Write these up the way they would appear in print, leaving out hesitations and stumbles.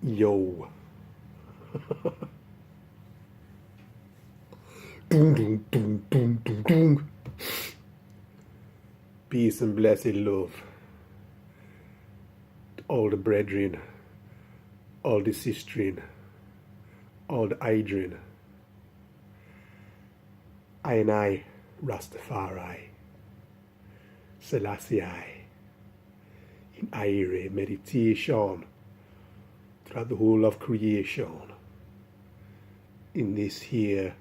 Yo. Boom, boom, boom, boom, boom, boom. Peace and blessed love. All the brethren, all the sistren, all the idren. I and I, Rastafari, Selassie I, in Ire meditation throughout the whole of creation, in this here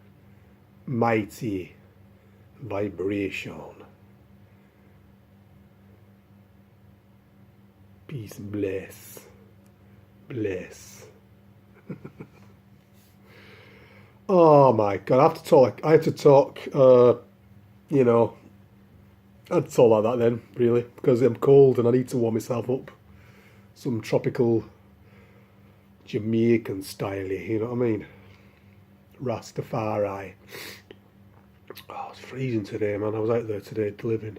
mighty vibration. Peace and bless. Bless. Oh my God, I have to talk. I had to talk, you know, I had to talk like that then, really, because I'm cold and I need to warm myself up. Some tropical Jamaican style, you know what I mean? Rastafari. Oh, it's freezing today, man. I was out there today delivering.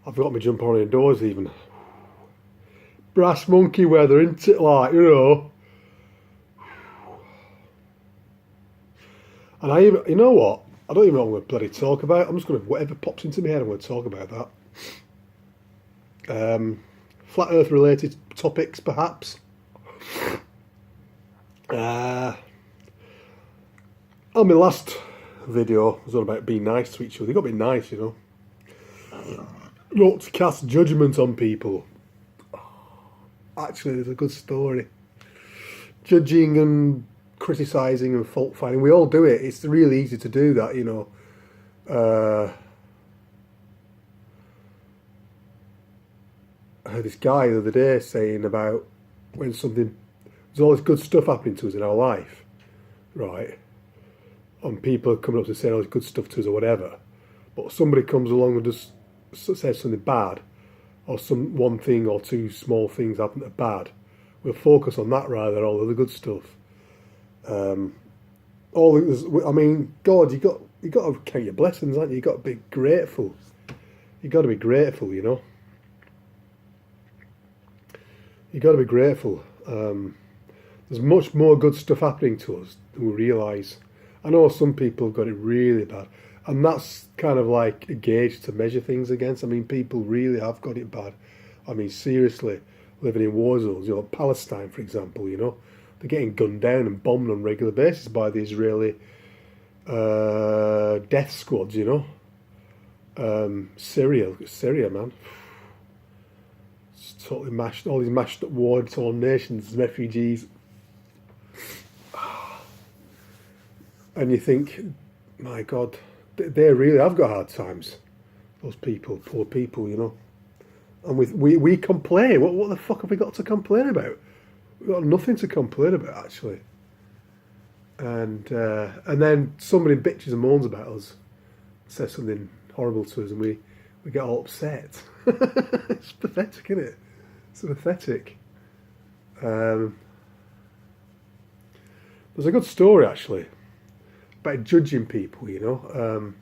I forgot my jumper on indoors even. Brass monkey weather, isn't it? Like, you know. And I even, you know what? I don't even know what I'm going to bloody talk about. I'm just going to, whatever pops into my head, I'm going to talk about that. Flat Earth related topics, perhaps. On my last video was all about being nice to each other. You've got to be nice, you know. Not to cast judgment on people. Actually, there's a good story. Judging and criticising and fault finding, we all do it. It's really easy to do that, you know. I heard this guy the other day saying about when something, there's all this good stuff happening to us in our life, right? And people are coming up to say all this good stuff to us or whatever, but somebody comes along and just says something bad, or some one thing or two small things happen that are bad. We'll focus on that rather than all of the good stuff. I mean, God, you got to count your blessings, haven't you? You got to be grateful. You got to be grateful, you know. You got to be grateful. There's much more good stuff happening to us than we realise. I know some people have got it really bad, and that's kind of like a gauge to measure things against. I mean, people really have got it bad. I mean, seriously, living in war zones, you know, Palestine, for example, you know, they're getting gunned down and bombed on a regular basis by the Israeli death squads, you know. Syria, man. It's totally mashed, all these mashed up war-torn nations, refugees. And you think, my God, they really have got hard times. Those people, poor people, you know. And we complain. What the fuck have we got to complain about? We've got nothing to complain about, actually. And then somebody bitches and moans about us, says something horrible to us, and we get all upset. It's pathetic, isn't it? It's pathetic. There's a good story, actually, about judging people, you know.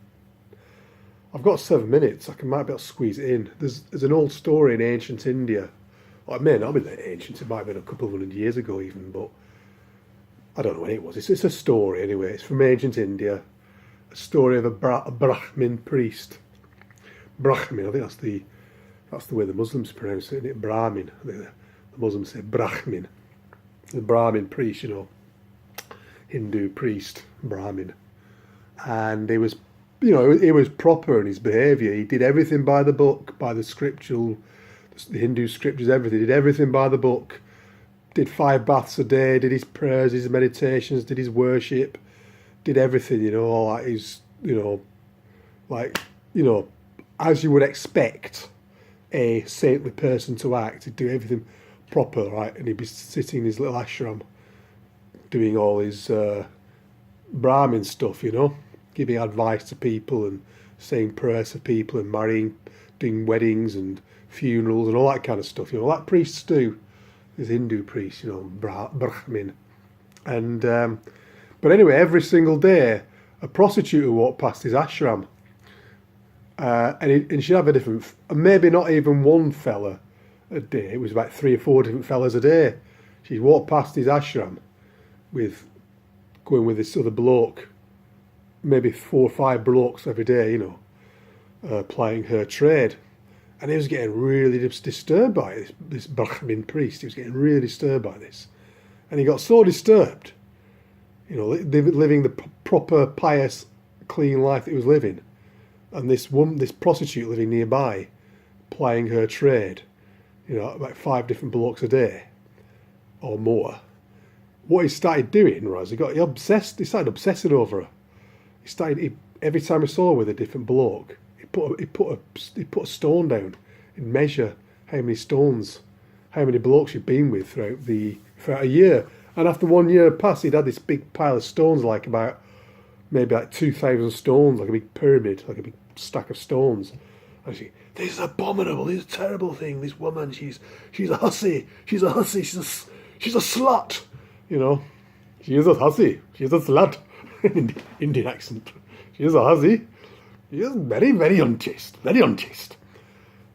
I've got 7 minutes. Might be able to squeeze it in. There's an old story in ancient India. Well, it may not be that ancient. It might have been a couple of 100 years ago even, but I don't know when it was. It's a story anyway. It's from ancient India. A story of a Brahmin priest. Brahmin, I think that's the way the Muslims pronounce it, isn't it? Brahmin. I think the Muslims say Brahmin. The Brahmin priest, you know. Hindu priest, Brahmin. And he was, you know, he was proper in his behaviour. He did everything by the book, by the scriptural, the Hindu scriptures, everything. He did everything by the book. Did 5 baths a day, did his prayers, his meditations, did his worship, did everything, you know, all that is, you know, like, you know, as you would expect a saintly person to act. He'd do everything proper, right? And he'd be sitting in his little ashram doing all his Brahmin stuff, you know, giving advice to people and saying prayers for people and marrying, doing weddings and funerals and all that kind of stuff, you know, like priests do. These Hindu priests, you know, Brahmin. And, but anyway, every single day, a prostitute would walk past his ashram. And she'd have a different, maybe not even one fella a day. It was about 3 or 4 different fellas a day she'd walk past his ashram going with this other bloke, maybe 4 or 5 blokes every day, plying her trade. And he was getting really disturbed by it, this Brahmin priest. He was getting really disturbed by this. And he got so disturbed, living the proper, pious, clean life that he was living. And this prostitute living nearby, plying her trade, about 5 different blokes a day or more. What he started doing was he started obsessing over her. Every time he saw her with a different bloke, he put a stone down and measure how many blokes she'd been with throughout a year. And after 1 year passed, he'd had this big pile of stones, maybe 2,000 stones, like a big pyramid, like a big stack of stones. And this is abominable, this is a terrible thing, this woman, she's a hussy, she's a slut, She is a hussy, she is a slut, Indian accent. She is a hussy, she is very, very unchaste, very unchaste.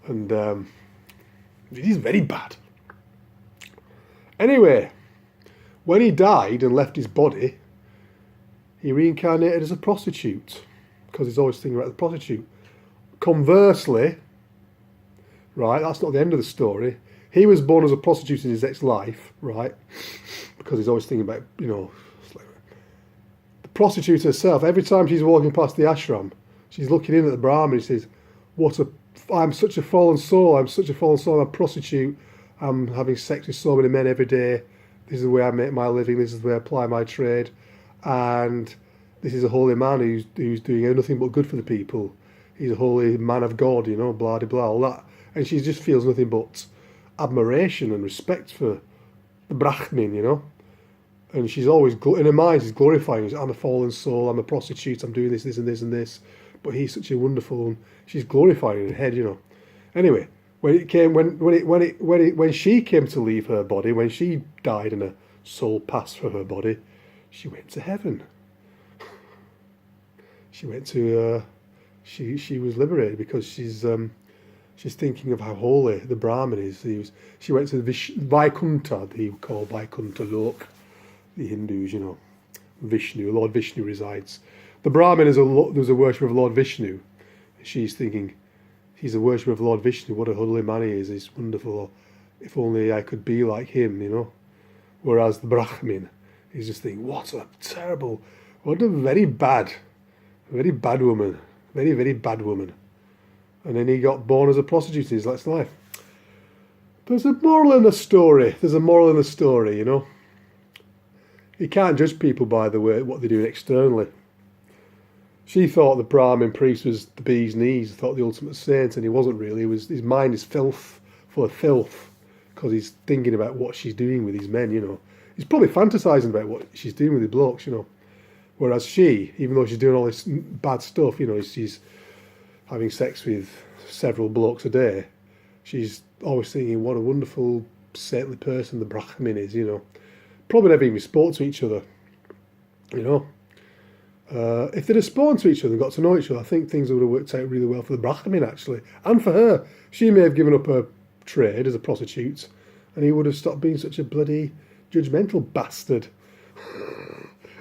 And it is very bad. Anyway, when he died and left his body, he reincarnated as a prostitute, because he's always thinking about the prostitute. Conversely, right, that's not the end of the story. He was born as a prostitute in his next life, right, because he's always thinking about, slavery. The prostitute herself, every time she's walking past the ashram, she's looking in at the Brahmin and says, I'm such a fallen soul, I'm a prostitute, I'm having sex with so many men every day, this is the way I make my living, this is the way I apply my trade, and this is a holy man who's doing nothing but good for the people. He's a holy man of God, blah, blah, blah, all that. And she just feels nothing but admiration and respect for the Brahmin, And she's always, in her mind, she's glorifying, I'm a fallen soul, I'm a prostitute, I'm doing this, this and this and this. But he's such a wonderful, and she's glorifying in her head, Anyway, when she came to leave her body, when she died and her soul passed for her body, she went to heaven. She went to, she was liberated because she's thinking of how holy the Brahmin is. She went to the Vaikuntha, they call Vaikuntha Lok, the Hindus, Vishnu, Lord Vishnu resides. The Brahmin there's a worshipper of Lord Vishnu. She's thinking, he's a worshipper of Lord Vishnu, what a holy man he is, he's wonderful, if only I could be like him, Whereas the Brahmin, he's just thinking, what a very bad woman, very, very bad woman. And then he got born as a prostitute in his next life. There's a moral in the story, You can't judge people by the way, what they do externally. She thought the Brahmin priest was the bee's knees, thought the ultimate saint, and he wasn't really. His mind is full of filth, because he's thinking about what she's doing with these men, He's probably fantasizing about what she's doing with the blokes, Whereas she, even though she's doing all this bad stuff, she's having sex with several blokes a day, she's always thinking what a wonderful, saintly person the Brahmin is, Probably never even spoke to each other, If they'd have spoken to each other and got to know each other, I think things would have worked out really well for the Brahmin, actually. And for her. She may have given up her trade as a prostitute, and he would have stopped being such a bloody judgmental bastard.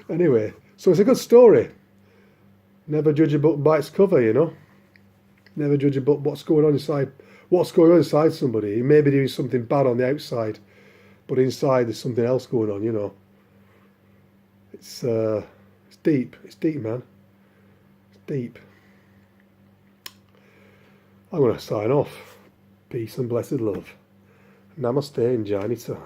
Anyway, so it's a good story. Never judge a book by its cover, Never judge a book what's going on inside somebody. He may be doing something bad on the outside, but inside there's something else going on, It's deep. It's deep, man. It's deep. I'm going to sign off. Peace and blessed love. Namaste and Jai Nitai.